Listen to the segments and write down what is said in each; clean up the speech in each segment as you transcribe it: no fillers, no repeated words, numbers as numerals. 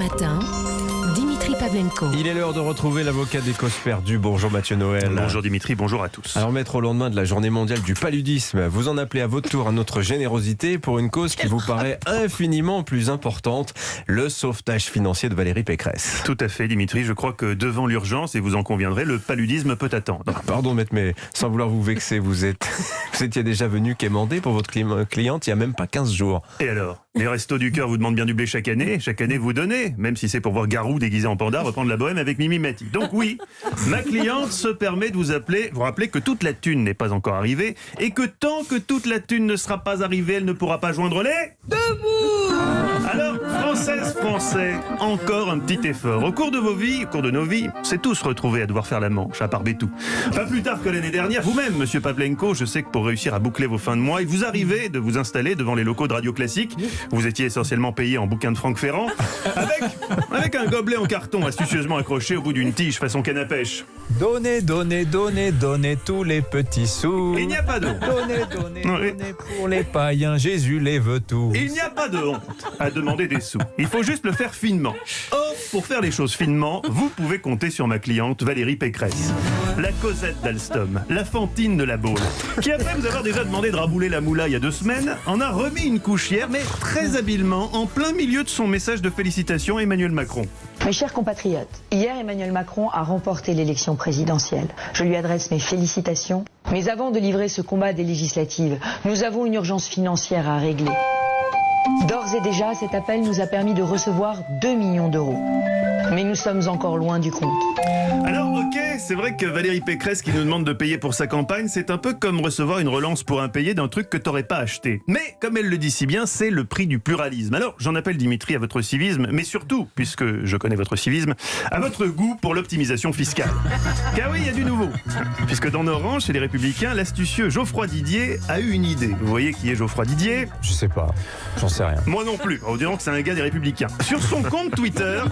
matin, Dimitri Pavlenko. Il est l'heure de retrouver l'avocat des causes perdues. Bonjour Mathieu Noël. Bonjour Dimitri, bonjour à tous. Alors maître, au lendemain de la journée mondiale du paludisme, vous en appelez à votre tour à notre générosité pour une cause qui vous paraît infiniment plus importante, le sauvetage financier de Valérie Pécresse. Tout à fait Dimitri, je crois que devant l'urgence, et vous en conviendrez, le paludisme peut attendre. Pardon maître, mais sans vouloir vous vexer, vous étiez déjà venu quémander pour votre cliente il n'y a même pas 15 jours. Et alors ? Les Restos du Cœur vous demandent bien du blé chaque année vous donnez, même si c'est pour voir Garou déguisé en panda reprendre la bohème avec Mimi Mati. Donc oui, ma cliente se permet de vous rappeler que toute la thune n'est pas encore arrivée et que tant que toute la thune ne sera pas arrivée, elle ne pourra pas joindre les... Debout ! Alors, Françaises, Français, encore un petit effort. Au cours de nos vies, c'est tous retrouvés à devoir faire la manche, à part Bétou. Pas plus tard que l'année dernière, vous-même, monsieur Pavlenko, je sais que pour réussir à boucler vos fins de mois, il vous arrivait de vous installer devant les locaux de Radio Classique. Vous étiez essentiellement payé en bouquin de Franck Ferrand, avec un gobelet en carton astucieusement accroché au bout d'une tige façon canne à pêche. Donnez, donnez, donnez, donnez tous les petits sous. Il n'y a pas de honte. Donnez, donnez, donnez pour les païens, Jésus les veut tous. Il n'y a pas de honte à demander des sous. Il faut juste le faire finement. Or, pour faire les choses finement, vous pouvez compter sur ma cliente Valérie Pécresse. La Cosette d'Alstom, la Fantine de la Baule, qui après vous avoir déjà demandé de rabouler la moula il y a 2 semaines, en a remis une couche hier, mais très habilement, en plein milieu de son message de félicitations à Emmanuel Macron. Mes chers compatriotes, hier Emmanuel Macron a remporté l'élection présidentielle. Je lui adresse mes félicitations. Mais avant de livrer ce combat des législatives, nous avons une urgence financière à régler. D'ores et déjà, cet appel nous a permis de recevoir 2 millions d'euros. Mais nous sommes encore loin du compte. Alors ok, c'est vrai que Valérie Pécresse qui nous demande de payer pour sa campagne, c'est un peu comme recevoir une relance pour impayé d'un truc que t'aurais pas acheté. Mais comme elle le dit si bien, c'est le prix du pluralisme. Alors j'en appelle Dimitri à votre civisme, mais surtout, puisque je connais votre civisme, à votre goût pour l'optimisation fiscale. Car oui, il y a du nouveau. Puisque dans nos rangs, chez les Républicains, l'astucieux Geoffroy Didier a eu une idée. Vous voyez qui est Geoffroy Didier ? Je sais pas, j'en sais rien. Moi non plus, on dirait que c'est un gars des Républicains. Sur son compte Twitter,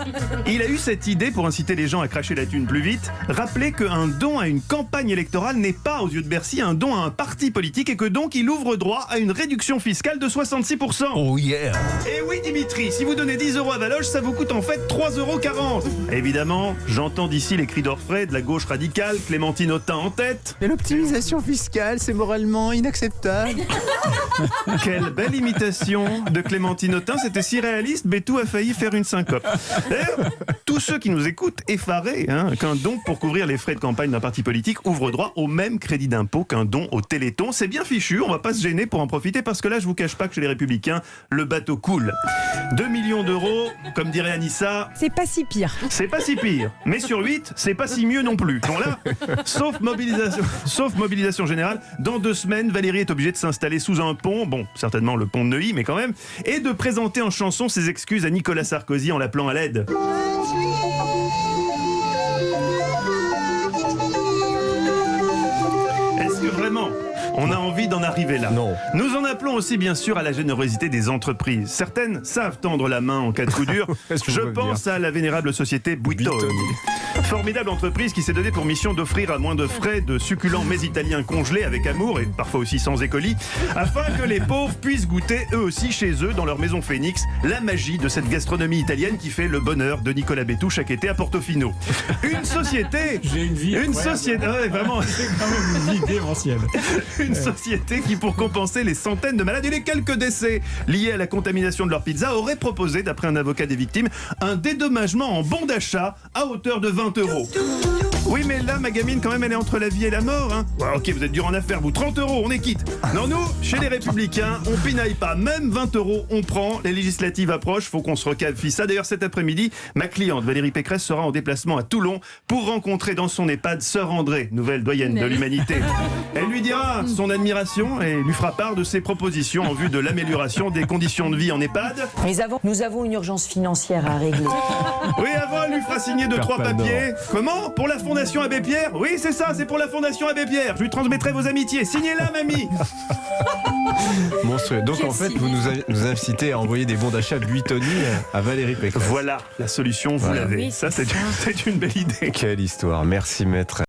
il a eu cette idée pour inciter les gens à cracher la thune plus vite. Rappeler qu'un don à une campagne électorale n'est pas, aux yeux de Bercy, un don à un parti politique et que donc il ouvre droit à une réduction fiscale de 66%. Oh yeah. Et oui Dimitri, si vous donnez 10 € à Valoche, ça vous coûte en fait 3,40 €. Évidemment, j'entends d'ici les cris d'orfraie de la gauche radicale, Clémentine Autain en tête. Et l'optimisation fiscale, c'est moralement inacceptable. Quelle belle imitation de Clémentine Autain, c'était si réaliste, Bétou a failli faire une syncope. D'ailleurs, tous ceux qui nous écoutent, effarés qu'un don pour couvrir les frais de campagne d'un parti politique ouvre droit au même crédit d'impôt qu'un don au Téléthon. C'est bien fichu, on va pas se gêner pour en profiter parce que là, je vous cache pas que chez les Républicains, le bateau coule. 2 millions d'euros, comme dirait Anissa... C'est pas si pire. C'est pas si pire, mais sur 8, c'est pas si mieux non plus. Bon là, sauf mobilisation générale, dans 2 semaines, Valérie est obligée de s'installer sous un pont, bon, certainement le pont de Neuilly, mais quand même, et de présenter en chanson ses excuses à Nicolas Sarkozy en l'appelant à l'aide. Est-ce que vraiment on a envie d'en arriver là? Non. Nous en appelons aussi bien sûr à la générosité des entreprises. Certaines savent tendre la main en cas de coup dur. Je pense à la vénérable société Buitoni. Formidable entreprise qui s'est donnée pour mission d'offrir à moins de frais de succulents mets italiens congelés avec amour et parfois aussi sans écolis, afin que les pauvres puissent goûter eux aussi chez eux, dans leur maison Phoenix, la magie de cette gastronomie italienne qui fait le bonheur de Nicolas Bétou chaque été à Portofino. Une société. J'ai une vie. Une société. Ouais, vraiment. C'est quand même une vie démentielle. Une société qui, pour compenser les centaines de malades et les quelques décès liés à la contamination de leur pizza, aurait proposé, d'après un avocat des victimes, un dédommagement en bon d'achat à hauteur de 20 €. Oui, mais là, ma gamine, quand même, elle est entre la vie et la mort. Ouais, ok, vous êtes dur en affaires, vous. 30 €, on est quitte. Non, nous, chez les Républicains, on pinaille pas. Même 20 €, on prend. Les législatives approchent, faut qu'on se recalifie ça. D'ailleurs, cet après-midi, ma cliente Valérie Pécresse sera en déplacement à Toulon pour rencontrer dans son EHPAD Sœur André, nouvelle doyenne de l'humanité. Elle lui dira son admiration et lui fera part de ses propositions en vue de l'amélioration des conditions de vie en EHPAD. Mais nous avons une urgence financière à régler. Oui, avant, elle lui fera signer 2-3 papiers. Comment? Pour la Fondation Abbé Pierre? Oui, c'est ça, c'est pour la Fondation Abbé Pierre. Je lui transmettrai vos amitiés. Signez-la, mamie. Monstrueux. Donc en fait, vous nous incitez à envoyer des bons d'achat Buitoni à Valérie Pécresse. Voilà, la solution, vous l'avez. Oui, Ça, c'est c'est une belle idée. Quelle histoire. Merci maître.